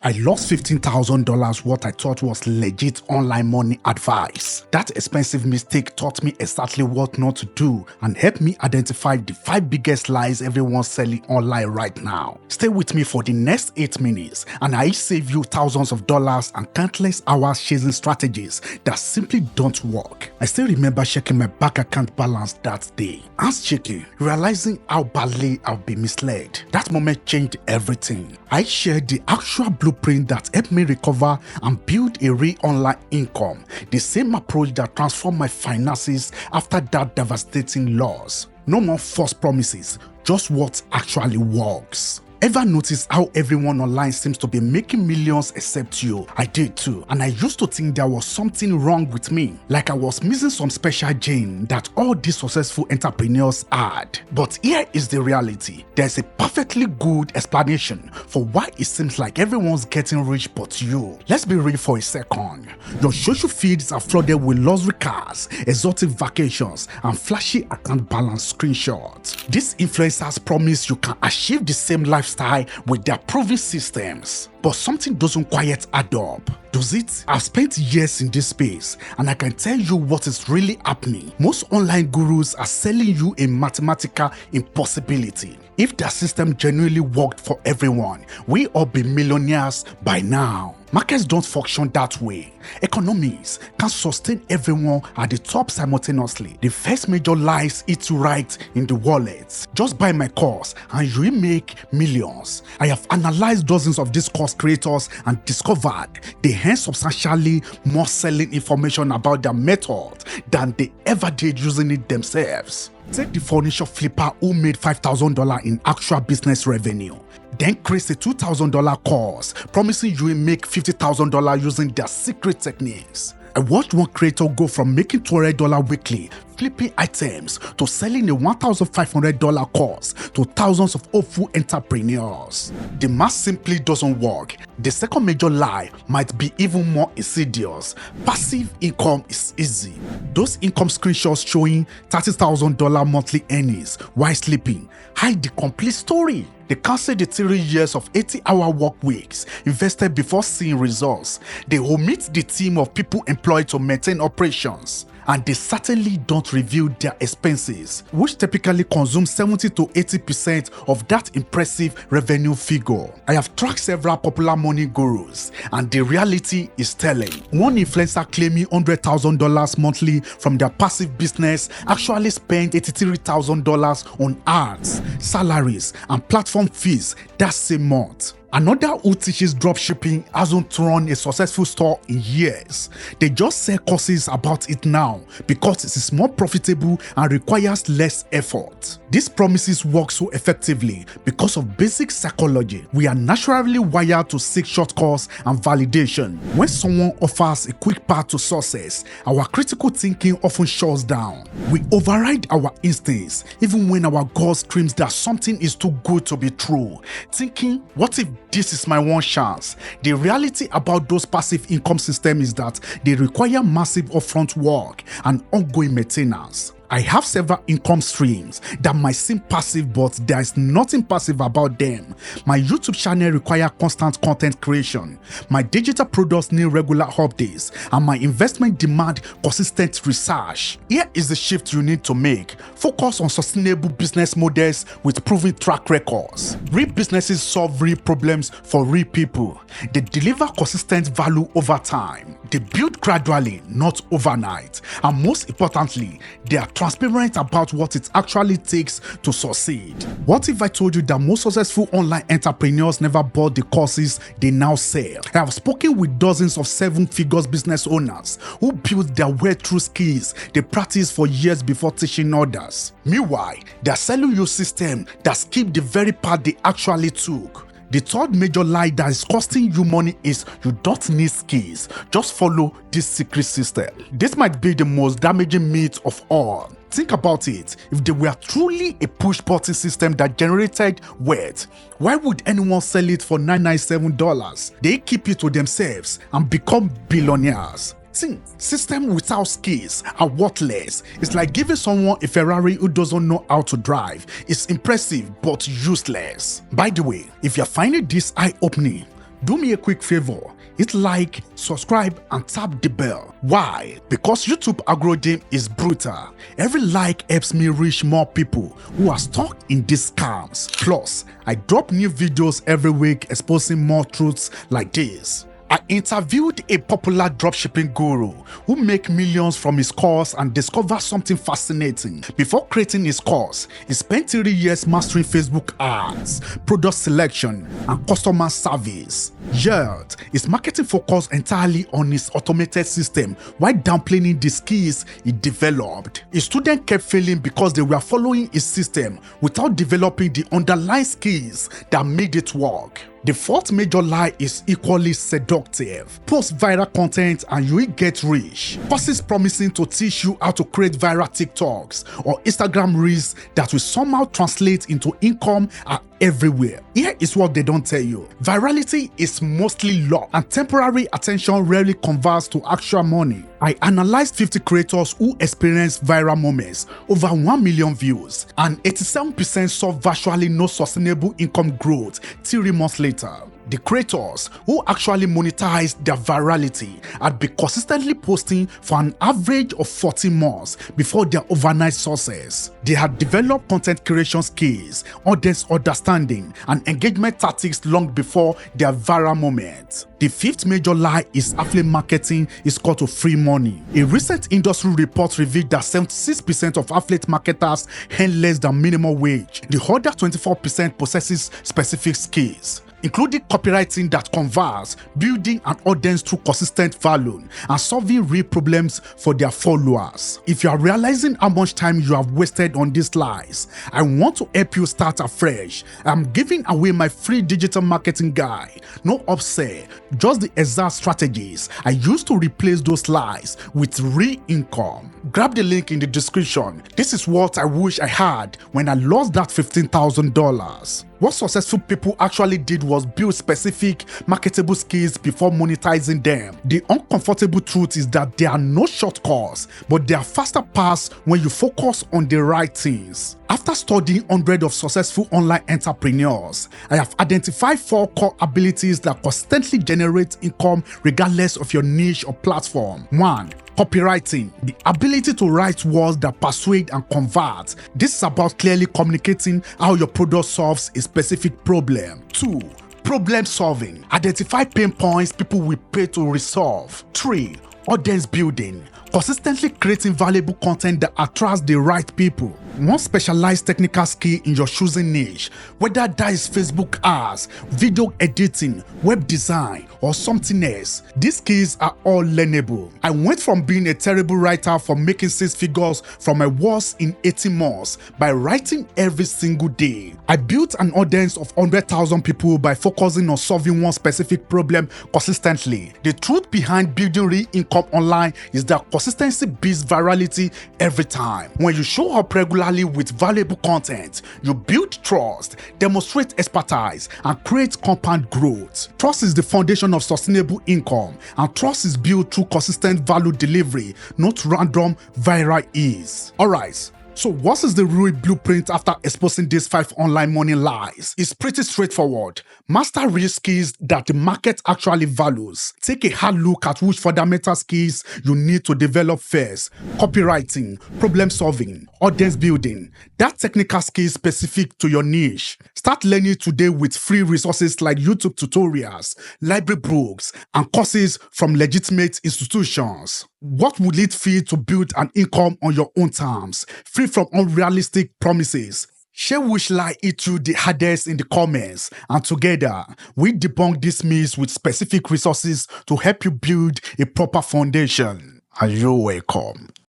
I lost $15,000 what I thought was legit online money advice. That expensive mistake taught me exactly what not to do and helped me identify the 5 biggest lies everyone's selling online right now. Stay with me for the next 8 minutes and I save you thousands of dollars and countless hours chasing strategies that simply don't work. I still remember checking my bank account balance that day. As checking, realizing how badly I've been misled. That moment changed everything. I shared the actual blueprint that helped me recover and build a real online income, the same approach that transformed my finances after that devastating loss. No more false promises, just what actually works. Ever notice how everyone online seems to be making millions except you? I did too, and I used to think there was something wrong with me, like I was missing some special gene that all these successful entrepreneurs had. But here is the reality. There's a perfectly good explanation for why it seems like everyone's getting rich but you. Let's be real for a second. Your social feeds are flooded with luxury cars, exotic vacations, and flashy account balance screenshots. These influencers promise you can achieve the same lifestyle with their proven systems. But something doesn't quite add up. Does it? I've spent years in this space and I can tell you what is really happening. Most online gurus are selling you a mathematical impossibility. If their system genuinely worked for everyone, we all be millionaires by now. Markets don't function that way. Economies can't sustain everyone at the top simultaneously. The first major lies eat you right in the wallet. Just buy my course and you will make millions. I have analyzed dozens of these course creators and discovered they earn substantially more selling information about their method than they ever did using it themselves. Take the furniture flipper who made $5,000 in actual business revenue. Then create a $2,000 course promising you will make $50,000 using their secret techniques. I watched one creator go from making $200 weekly flipping items to selling a $1,500 course to thousands of hopeful entrepreneurs. The math simply doesn't work. The second major lie might be even more insidious. Passive income is easy. Those income screenshots showing $30,000 monthly earnings while sleeping hide the complete story. They cancel the 3 years of 80-hour work weeks invested before seeing results. They omit the team of people employed to maintain operations. And they certainly don't reveal their expenses, which typically consume 70 to 80% of that impressive revenue figure. I have tracked several popular money gurus, and the reality is telling. One influencer claiming $100,000 monthly from their passive business actually spent $83,000 on ads, salaries, and platform fees that same month. Another who teaches dropshipping hasn't run a successful store in years. They just sell courses about it now because it is more profitable and requires less effort. These promises work so effectively because of basic psychology. We are naturally wired to seek shortcuts and validation. When someone offers a quick path to success, our critical thinking often shuts down. We override our instincts even when our gut screams that something is too good to be true, thinking, what if this is my one chance? The reality about those passive income systems is that they require massive upfront work and ongoing maintenance. I have several income streams that might seem passive, but there is nothing passive about them. My YouTube channel requires constant content creation. My digital products need regular updates, and my investment demand consistent research. Here is the shift you need to make. Focus on sustainable business models with proven track records. Real businesses solve real problems for real people. They deliver consistent value over time. They build gradually, not overnight. And most importantly, they are transparent about what it actually takes to succeed. What if I told you that most successful online entrepreneurs never bought the courses they now sell? I have spoken with dozens of 7-figure business owners who built their way through skills they practiced for years before teaching others. Meanwhile, they are selling you a system that skipped the very path they actually took. The third major lie that is costing you money is you don't need skills. Just follow this secret system. This might be the most damaging myth of all. Think about it. If there were truly a push button system that generated wealth, why would anyone sell it for $997? They keep it to themselves and become billionaires. Think, system without skills are worthless. It's like giving someone a Ferrari who doesn't know how to drive. It's impressive but useless. By the way, if you're finding this eye-opening, Do me a quick favor, hit like, subscribe, and tap the bell. Why? Because YouTube algorithm is brutal. Every like helps me reach more people who are stuck in these scams. Plus, I drop new videos every week exposing more truths like this. I interviewed a popular dropshipping guru who makes millions from his course and discovered something fascinating. Before creating his course, he spent 3 years mastering Facebook ads, product selection, and customer service. Yet, his marketing focused entirely on his automated system while downplaying the skills he developed. His students kept failing because they were following his system without developing the underlying skills that made it work. The fourth major lie is equally seductive. Post viral content and you will get rich. Courses promising to teach you how to create viral TikToks or Instagram reels that will somehow translate into income are everywhere. Here is what they don't tell you. Virality is mostly luck and temporary attention rarely converts to actual money. I analyzed 50 creators who experienced viral moments, over 1 million views, and 87% saw virtually no sustainable income growth 3 months later. The creators who actually monetized their virality had been consistently posting for an average of 14 months before their overnight success. They had developed content creation skills, audience understanding, and engagement tactics long before their viral moment. The fifth major lie is affiliate marketing is called to free money. A recent industry report revealed that 76% of affiliate marketers earn less than minimum wage. The other 24% possesses specific skills, including copywriting that converts, building an audience through consistent value, and solving real problems for their followers. If you are realizing how much time you have wasted on these lies, I want to help you start afresh. I'm giving away my free digital marketing guide. No upsell, just the exact strategies I use to replace those lies with real income. Grab the link in the description. This is what I wish I had when I lost that $15,000. What successful people actually did was build specific marketable skills before monetizing them. The uncomfortable truth is that there are no shortcuts, but there are faster paths when you focus on the right things. After studying hundreds of successful online entrepreneurs, I have identified 4 core abilities that constantly generate income regardless of your niche or platform. 1. Copywriting, the ability to write words that persuade and convert. This is about clearly communicating how your product solves a specific problem. 2. Problem solving, identify pain points people will pay to resolve. 3. Audience building, consistently creating valuable content that attracts the right people. One specialized technical skill in your choosing niche, whether that is Facebook ads, video editing, web design, or something else. These skills are all learnable. I went from being a terrible writer from making 6 figures from my worst in 18 months by writing every single day. I built an audience of 100,000 people by focusing on solving one specific problem consistently. The truth behind building real income online is that consistency beats virality every time. When you show up regularly with valuable content, you build trust, demonstrate expertise, and create compound growth. Trust is the foundation of sustainable income, and trust is built through consistent value delivery, not random viral ease. Alright. So what is the real blueprint after exposing these 5 online money lies? It's pretty straightforward. Master real skills that the market actually values. Take a hard look at which fundamental skills you need to develop first. Copywriting, problem solving, audience building. That technical skill is specific to your niche. Start learning today with free resources like YouTube tutorials, library books, and courses from legitimate institutions. What would it feel to build an income on your own terms, free from unrealistic promises? Share which lie hit you the hardest in the comments, and together we debunk these myths with specific resources to help you build a proper foundation. And you're welcome.